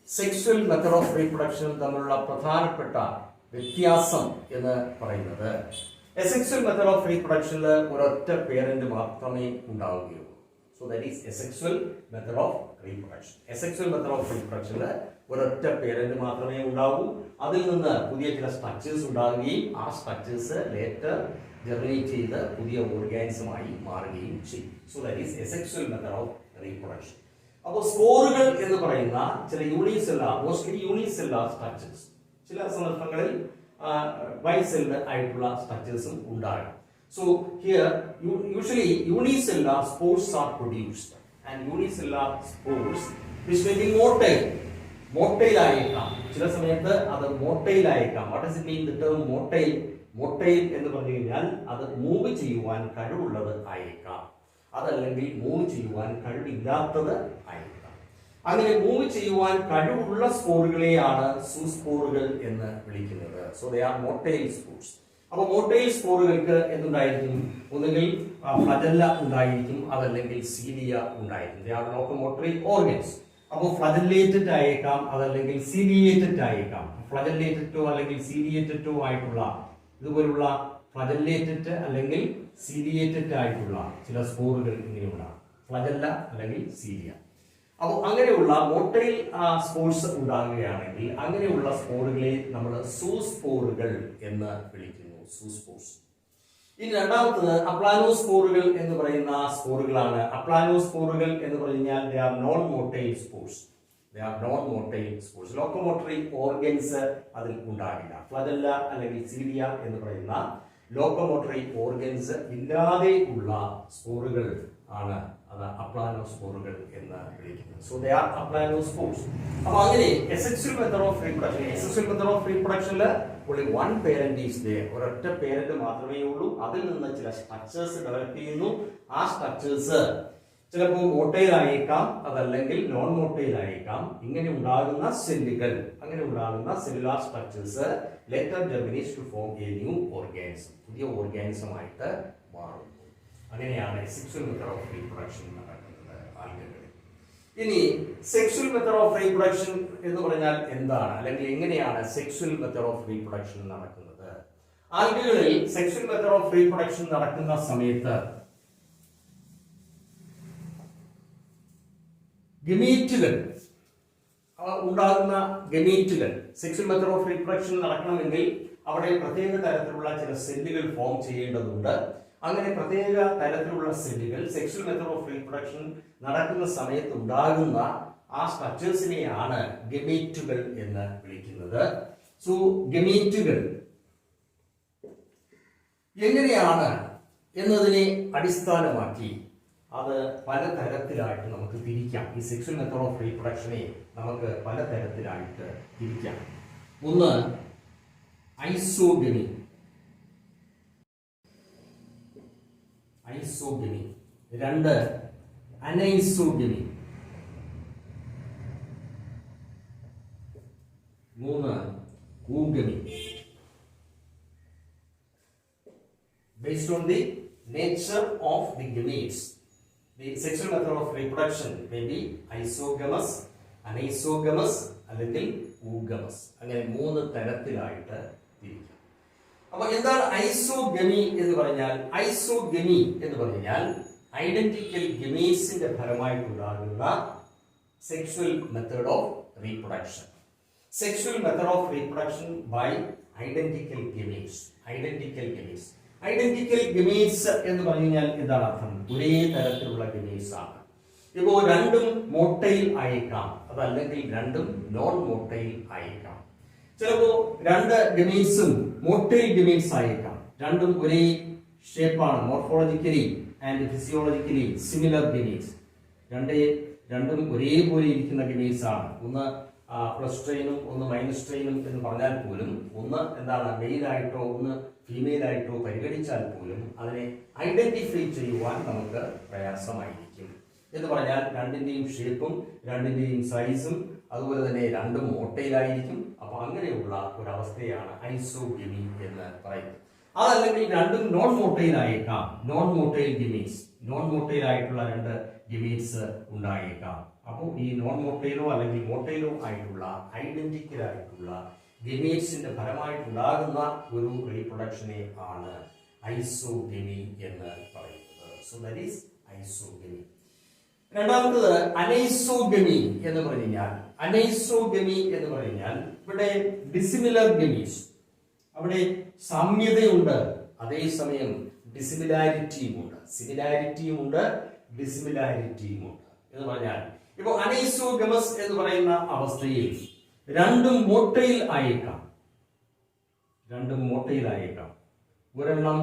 സെക്സ്വൽ മെത്തഡ് ഓഫ് റീപ്രൊഡക്ഷനും തമ്മിലുള്ള പ്രധാനപ്പെട്ട വ്യത്യാസം എന്ന് പറയുന്നത് എസെക്സ്വൽ മെത്തഡ് ഓഫ് റീപ്രൊഡക്ഷനിൽ ഒരൊറ്റ പേരന്റ് മാത്രമേ ഉണ്ടാവുകയുള്ളൂ. So that is asexual method of reproduction. Asexual method of reproduction ഒരൊറ്റ പേരന്റ് മാത്രമേ ഉണ്ടാവൂ. അതിൽ നിന്ന് പുതിയ ചില സ്ട്രക്ചേഴ്സ് ഉണ്ടാവുകയും ആ സ്ട്രക്ചേഴ്സ് ലേറ്റർ ജനറേറ്റ് ചെയ്ത് പുതിയ ഓർഗാനിസമായി മാറുകയും ചെയ്യും. So that is asexual method of reproduction. അപ്പോൾ സ്പോറുകൾ എന്ന് പറയുന്ന ചില മോസ്റ്റ്ലി യൂണിസെല്ലുലാർ സ്ട്രക്ചേഴ്സ്, ചില സന്ദർഭങ്ങളിൽ ബൈസെല്ലുലാർ ആയിട്ടുള്ള സ്ട്രക്ചേഴ്സും ഉണ്ടാകും. So here usually unicellular spores are produced, and unicellular spores which may be motile. Motile ആയേക്കാം, ചില സമയത്ത് അത് motile ആയേക്കാം. What does it mean, the term motile? Motile എന്ന് പറഞ്ഞു കഴിഞ്ഞാൽ അത് മൂവ് ചെയ്യുവാൻ കഴിവുള്ളത് ആയേക്കാം, അതല്ലെങ്കിൽ മൂവ് ചെയ്യുവാൻ കഴിവില്ലാത്തത് ആയേക്കാം. അങ്ങനെ മൂവ് ചെയ്യുവാൻ കഴിവുള്ള സ്പോറുകളെയാണ് സൂസ്പോറുകൾ എന്ന് വിളിക്കുന്നത്. So they are motile spores. അപ്പോൾ മോട്ടൈൽ സ്പോറുകൾക്ക് എന്തുണ്ടായിരിക്കും? ഒന്നുകിൽ ഫ്ലജല്ല ഉണ്ടായിരിക്കും, അതല്ലെങ്കിൽ സീലിയ ഉണ്ടായിരിക്കും. Locomotory organs. അപ്പോൾ ഫ്ലജല്ലേറ്റഡ് ആയേക്കാം, അതല്ലെങ്കിൽ സീലിയേറ്റഡ് ആയേക്കാം. ഫ്ലജല്ലേറ്റഡോ അല്ലെങ്കിൽ സീലിയേറ്റഡോ ആയിട്ടുള്ള ഇതുപോലുള്ള ഫ്ലജല്ലേറ്റഡ് അല്ലെങ്കിൽ സീലിയേറ്റഡ് ആയിട്ടുള്ള ചില സ്പോറുകൾ ഇങ്ങനെയുണ്ടാകും. ഫ്ലജല്ല അല്ലെങ്കിൽ സീലിയ. അപ്പോൾ അങ്ങനെയുള്ള മോട്ടൈൽ സ്പോർസ് ഉണ്ടാകുകയാണെങ്കിൽ അങ്ങനെയുള്ള സ്പോറുകളെ നമ്മൾ സൂസ്പോറുകൾ എന്ന് വിളിക്കുന്നു. സൂസ്പോർസ്. ഇനി രണ്ടാമത്തത് അപ്ലാനോസ്പോറുകൾ എന്ന് പറയുന്ന സ്പോറുകളാണ്. അപ്ലാനോസ്പോറുകൾ എന്ന് പറഞ്ഞാൽ they are non-motile spores. They are non-motile spores. Locomotory organs അതിൽ ഉണ്ടാകില്ല. ഫ്ലജല്ല അല്ലെങ്കിൽ സീലിയ എന്ന് പറയുന്ന ലോക്കോമോട്ടറി ഓർഗൻസ് ഇല്ലാതെ ഉള്ള സ്പോറുകൾ ആണ് അത് അപ്ലാനോസ്പോറുകൾ എന്ന് വിളിക്കുന്നത്. So they are aplanospores. അപ്പോൾ അങ്ങനെ asexual method of reproduction, asexual method of reproduction only one parent is there. ഒരൊറ്റ പേരന്റ് മാത്രമേ ഉള്ളൂ. അതിൽ നിന്ന് ചില സ്ട്രക്ചേഴ്സ് ഡെവലപ്പ് ചെയ്യുന്നു. ആ സ്ട്രക്ചേഴ്സ് ചിലപ്പോൾ മോട്ടൈൽ ആയേക്കാം, അതല്ലെങ്കിൽ നോൺ മോട്ടൈൽ ആയേക്കാം. ഇങ്ങനെ ഉണ്ടാകുന്ന സെല്ലുകൾ, അങ്ങനെ ഉണ്ടാകുന്ന cellular structures later germinate to form a new organism, പുതിയ ഓർഗാനിസം ആയിട്ട് മാറുന്നു. അങ്ങനെയാണ് സെക്സ്വൽ മെത്തഡ് ഓഫ് റീപ്രൊഡക്ഷൻ നടക്കുന്നത് ആൽഗകളിൽ. ഇനി സെക്സ്വൽ മെത്തഡ് ഓഫ് റീപ്രൊഡക്ഷൻ എന്ന് പറഞ്ഞാൽ എന്താണ്, അല്ലെങ്കിൽ എങ്ങനെയാണ് സെക്സ്വൽ മെത്തഡ് ഓഫ് റീപ്രൊഡക്ഷൻ നടക്കുന്നത്? ആൽഗകളിൽ സെക്സ്വൽ മെത്തഡ് ഓഫ് റീപ്രൊഡക്ഷൻ നടക്കുന്ന സമയത്ത് ഗമീറ്റുകൾ ഉണ്ടാകുന്ന ഗമീറ്റുകൾ, സെക്സ്വൽ മെത്തഡ് ഓഫ് റീപ്രൊഡക്ഷൻ നടക്കണമെങ്കിൽ അവിടെ പ്രത്യേക തരത്തിലുള്ള ചില സെല്ലുകൾ ഫോം ചെയ്യേണ്ടതുണ്ട്. അങ്ങനെ പ്രത്യേക തരത്തിലുള്ള സെല്ലുകൾ സെക്സ്വൽ മെത്തഡ് ഓഫ് റീപ്രൊഡക്ഷൻ നടക്കുന്ന സമയത്ത് ഉണ്ടാകുന്ന ആ സ്ട്രക്ചേഴ്സിനെയാണ് ഗമീറ്റുകൾ എന്ന് വിളിക്കുന്നത്. സോ ഗമീറ്റുകൾ എങ്ങനെയാണ് എന്നതിനെ അടിസ്ഥാനമാക്കി അത് പലതരത്തിലായിട്ട് നമുക്ക് തിരിക്കാം. ഈ സെക്സ്വൽ മെത്തഡ് ഓഫ് റീപ്രൊഡക്ഷനെ നമുക്ക് പലതരത്തിലായിട്ട് തിരിക്കാം. ഒന്ന് ഐസോഗമി, ഐസോഗമി. രണ്ട് അനൈസോഗമി. മൂന്ന് ഊഗമി. Based on the nature of the gametes, the sexual method of reproduction may be isogamous, anisogamos അല്ലെങ്കിൽ oogamous. അങ്ങനെ മൂന്ന് തരത്തിലായിട്ട് തിരിക്കാം. അപ്പോൾ എന്താണ് ഐസോഗമി എന്ന് പറഞ്ഞാൽ? ഐസോഗമി എന്ന് പറഞ്ഞാൽ ഐഡന്റിക്കൽ ഗമീറ്റ്സിന്റെ ഫലമായിട്ടുണ്ടാകുന്ന sexual method of reproduction. Sexual method of reproduction by identical gametes. Identical gametes, identical gametes എന്ന് പറഞ്ഞു കഴിഞ്ഞാൽ എന്താണ് അർത്ഥം? ഒരേ തരത്തിലുള്ള ഗമീറ്റ്സ് ആണ്. ഇപ്പോൾ രണ്ടും മോട്ടൈൽ ആയേക്കാം, അതല്ലെങ്കിൽ രണ്ടും നോൺ മോട്ടൈൽ ആയേക്കാം. ചിലപ്പോ രണ്ട് ഗമീറ്റ്സും മോട്ടൈൽ ഗമീറ്റ്സ് ആയേക്കാം. രണ്ടും ഒരേ ഷേപ്പാണ്, morphologically and physiologically similar gametes. രണ്ടും ഒരേപോലെ ഇരിക്കുന്ന ഗമീറ്റ്സ് ആണ്. ഒന്ന് പ്ലസ് ട്രെയിനും ഒന്ന് മൈനസ് ട്രെയിനും എന്ന് പറഞ്ഞാൽ പോലും, ഒന്ന് എന്താണ് മെയിലായിട്ടോ ഒന്ന് ഫീമെയിൽ ആയിട്ടോ പരിഗണിച്ചാൽ പോലും അതിനെ ഐഡന്റിഫൈ ചെയ്യുവാൻ നമുക്ക് പ്രയാസമായിരിക്കും. എന്ന് പറഞ്ഞാൽ രണ്ടിന്റെയും ഷേപ്പും രണ്ടിന്റെയും സൈസും അതുപോലെ തന്നെ രണ്ടും മോട്ടയിലായിരിക്കും. അപ്പൊ അങ്ങനെയുള്ള ഒരവസ്ഥയാണ് ഐസോഗമി എന്ന് പറയുന്നത്. അതല്ലെങ്കിൽ രണ്ടും നോൺ മോട്ടൈൽ ആയേക്കാം. Non motile gametes, non motile ആയിട്ടുള്ള രണ്ട് ഗമീറ്റ്സ് ഉണ്ടായേക്കാം. അപ്പോൾ ഈ നോൺ മോട്ടൈലോ അല്ലെങ്കിൽ മോട്ടൈലോ ആയിട്ടുള്ള ഐഡന്റിക്കൽ ആയിട്ടുള്ള ഗമീറ്റ്സിന്റെ ഫലമായിട്ടുണ്ടാകുന്ന ഒരു റീപ്രൊഡക്ഷനെ ആണ് ഐസോഗമി എന്ന് പറയുന്നത്. So that is isogamy. രണ്ടാമത്തത് അനൈസോഗമി എന്ന് പറഞ്ഞാൽ, അനൈസോഗമി എന്ന് പറഞ്ഞാൽ ഇവിടെ ഡിസിമിലർ ഗമീറ്റ്സ്, അവിടെ സാമ്യതയുണ്ട്, അതേസമയം ഡിസിമിലാരിറ്റിയുമുണ്ട്. സിമിലാരിറ്റിയുമുണ്ട്, ഡിസിമിലാരിറ്റിയുമുണ്ട് എന്ന് പറഞ്ഞാൽ, ഇപ്പൊ അനൈസോഗമസ് എന്ന് പറയുന്ന അവസ്ഥയിൽ രണ്ടും മോട്ടൈൽ ആയേക്കാം. രണ്ടും മോട്ടൈൽ ആയേക്കാം. ഒരെണ്ണം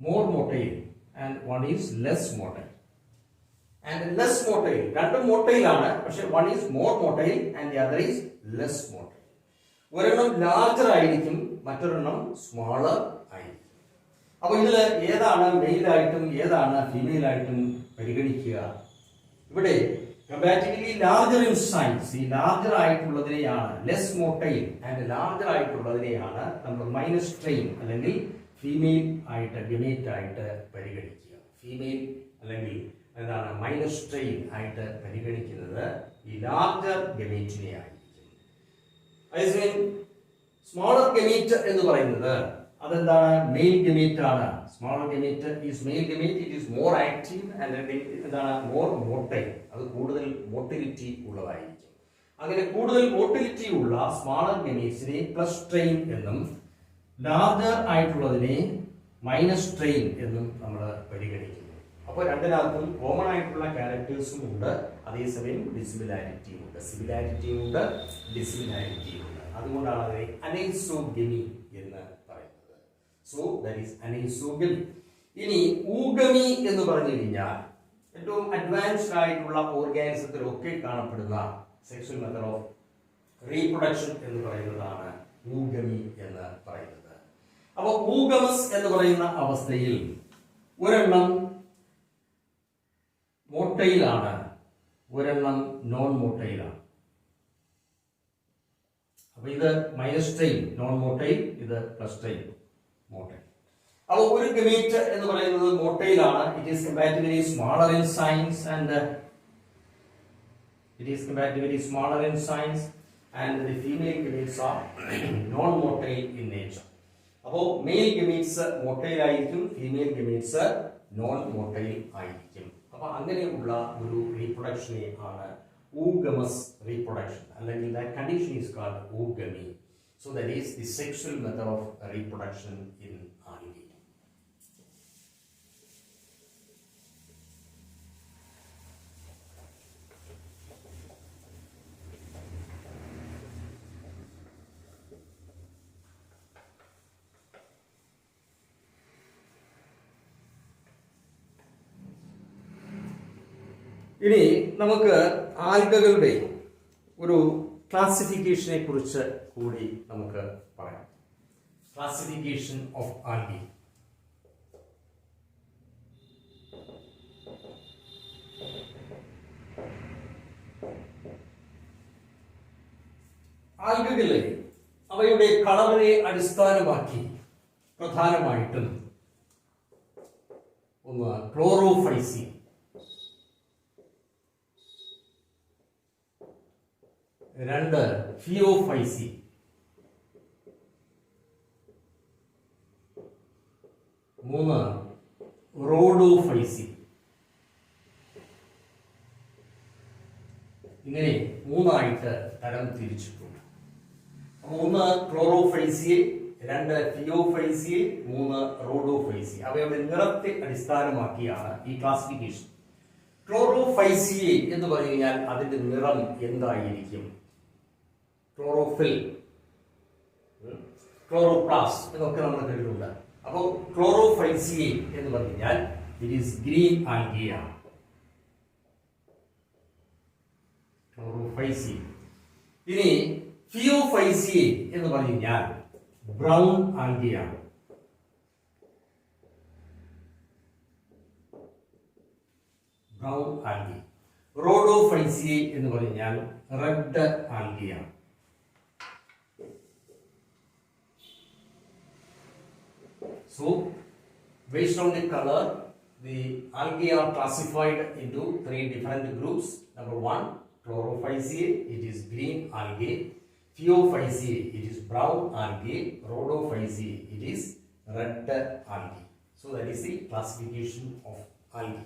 more motile and one is less motile. And less motile, രണ്ടും മോട്ടൈൽ ആണ്, പക്ഷെ one is more motile and the other is less motile. ഒരെണ്ണം ലാർജർ ആയിരിക്കും, മറ്റൊരെണ്ണം സ്മാളർ ആയിരിക്കും. അപ്പൊ ഇതിൽ ഏതാണ് മെയിലായിട്ടും ഏതാണ് ഫീമെയിൽ ആയിട്ടും പരിഗണിക്കുക? ഇവിടെ കമ്പാരിറ്റീവ്ലി ലാർജർ ഇൻ സൈസ്, ഈ ലാർജർ ആയിട്ടുള്ളതിനെയാണ് ലെസ് മോട്ടൈൽ ആൻഡ് ലാർജർ ആയിട്ടുള്ളതിനെയാണ് നമ്മൾ മൈനസ് ട്രെയിൻ അല്ലെങ്കിൽ ഫീമെയിൽ ആയിട്ട് ഗമേറ്റ് ആയിട്ട് പരിഗണിക്കുക. ഫീമെയിൽ അല്ലെങ്കിൽ എന്താണ് മൈനസ് ട്രെയിൻ ആയിട്ട് പരിഗണിക്കുന്നത് ഈ ലാർജർ ഗമേറ്റിനെ ആയിരിക്കും. അതേസമയം സ്മോളർ ഗമേറ്റ് എന്ന് പറയുന്നത് അതെന്താണ്? മെയിൽ ഗമേറ്റ് ആണ്. Smaller gamete is male gamete, it is more active and എന്താണ് മോർ മോട്ടൈൽ, അത് കൂടുതൽ മോട്ടിലിറ്റി ഉള്ളതായിരിക്കും. അങ്ങനെ കൂടുതൽ മോട്ടിലിറ്റി ഉള്ള സ്മോളർ ഗമേറ്റ്സിനെ പ്ലസ് ട്രെയിൻ എന്നും ലാർജർ ആയിട്ടുള്ളതിനെ മൈനസ് ട്രെയിൻ എന്നും നമ്മൾ പരിഗണിക്കുന്നു. അപ്പോൾ രണ്ടിനകത്തും കോമൺ ആയിട്ടുള്ള ക്യാരക്ടേഴ്സും ഉണ്ട്, അതേസമയം ഡിസിമിലാരിറ്റിയും ഉണ്ട്. സിമിലാരിറ്റിയും ഉണ്ട്, ഡിസിമിലാരിറ്റിയും ഉണ്ട്. അതുകൊണ്ടാണ് അതിനെ അനൈസോഗമി എന്ന് പറയുന്നത്. So that is anisogamy. ഇനി ഊഗമി എന്ന് പറഞ്ഞു കഴിഞ്ഞാൽ ഏറ്റവും അഡ്വാൻസ്ഡ് ആയിട്ടുള്ള ഓർഗാനിസത്തിലൊക്കെ കാണപ്പെടുന്ന സെക്ഷൽ മെത്തഡ് ഓഫ് റീപ്രൊഡക്ഷൻ എന്ന് പറയുന്നതാണ് ഊഗമി എന്ന് പറയുന്നത്. അപ്പോൾ ഊഗമസ് എന്ന് പറയുന്ന അവസ്ഥയിൽ ഒരെണ്ണം മോട്ടയിലാണ്, ഒരെണ്ണം നോൺ മോട്ടയിലാണ്. അപ്പൊ ഇത് മൈനസ് ടൈം നോൺ മോട്ടൈൽ, ഇത് പ്ലസ് ടൈം മോട്ടൈൽ. അപ്പോൾ ഒരു ഗമീറ്റ് എന്ന് പറയുന്നത് മോട്ടയിലാണ്. It is comparatively smaller in size and the female gametes are non-motile in nature. അപ്പോൾ മെയിൽ ഗമീറ്റ്സ് മൊട്ടൈൽ ആയിരിക്കും, ഫീമെയിൽ ഗമീറ്റ്സ് നോൺ മൊട്ടൈൽ ആയിരിക്കും. അപ്പൊ അങ്ങനെയുള്ള ഒരു റീപ്രൊഡക്ഷനെ ആണ് oogamous reproduction, അല്ലെങ്കിൽ that condition is called oogamy. So that is the sexual method of reproduction in algae. ഇനി നമുക്ക് ആൽഗകളുടെ ഒരു ക്ലാസിഫിക്കേഷനെ കുറിച്ച് കൂടി നമുക്ക് പറയാം. Classification of algae. ആൽഗകളെ അവയുടെ കളറിനെ അടിസ്ഥാനമാക്കി പ്രധാനമായിട്ടും ഒന്ന് ക്ലോറോഫൈസി, രണ്ട് ഫിയോഫൈസി, മൂന്ന് റോഡോഫൈസി. ഇങ്ങനെ മൂന്നായിട്ട് തരം തിരിച്ചിട്ടുണ്ട്. ഒന്ന് ക്ലോറോഫൈസിയെ, രണ്ട് ഫിയോഫൈസിയെ, മൂന്ന് റോഡോഫൈസി. അവയുടെ നിറത്തെ അടിസ്ഥാനമാക്കിയാണ് ഈ ക്ലാസിഫിക്കേഷൻ. ക്ലോറോഫൈസിയെ എന്ന് പറഞ്ഞു കഴിഞ്ഞാൽ അതിന്റെ നിറം എന്തായിരിക്കും? ക്ലോറോഫിൽ, ക്ലോറോപ്ലാസ് എന്നൊക്കെ നമ്മൾ കേട്ടിട്ടുണ്ട്. അപ്പോൾ ക്ലോറോഫൈസിയെ എന്ന് പറഞ്ഞു കഴിഞ്ഞാൽ ഇറ്റ് ഈസ് ഗ്രീൻ ആൽഗിയാണ്. ക്ലോറോഫൈസി. ഇനി ഫിയോഫൈസിയെ എന്ന് പറഞ്ഞു കഴിഞ്ഞാൽ ബ്രൗൺ ആൽഗിയാണ്. Brown algae. റോഡോഫൈസിയെ എന്ന് പറഞ്ഞാൽ റെഡ് ആൽഗിയാണ്. So, based on the color, the algae are classified into three different groups. Number one, Chlorophyceae, it is green algae. Phaeophyceae, it is brown algae. Rhodophyceae, it is red algae. So, that is the classification of algae.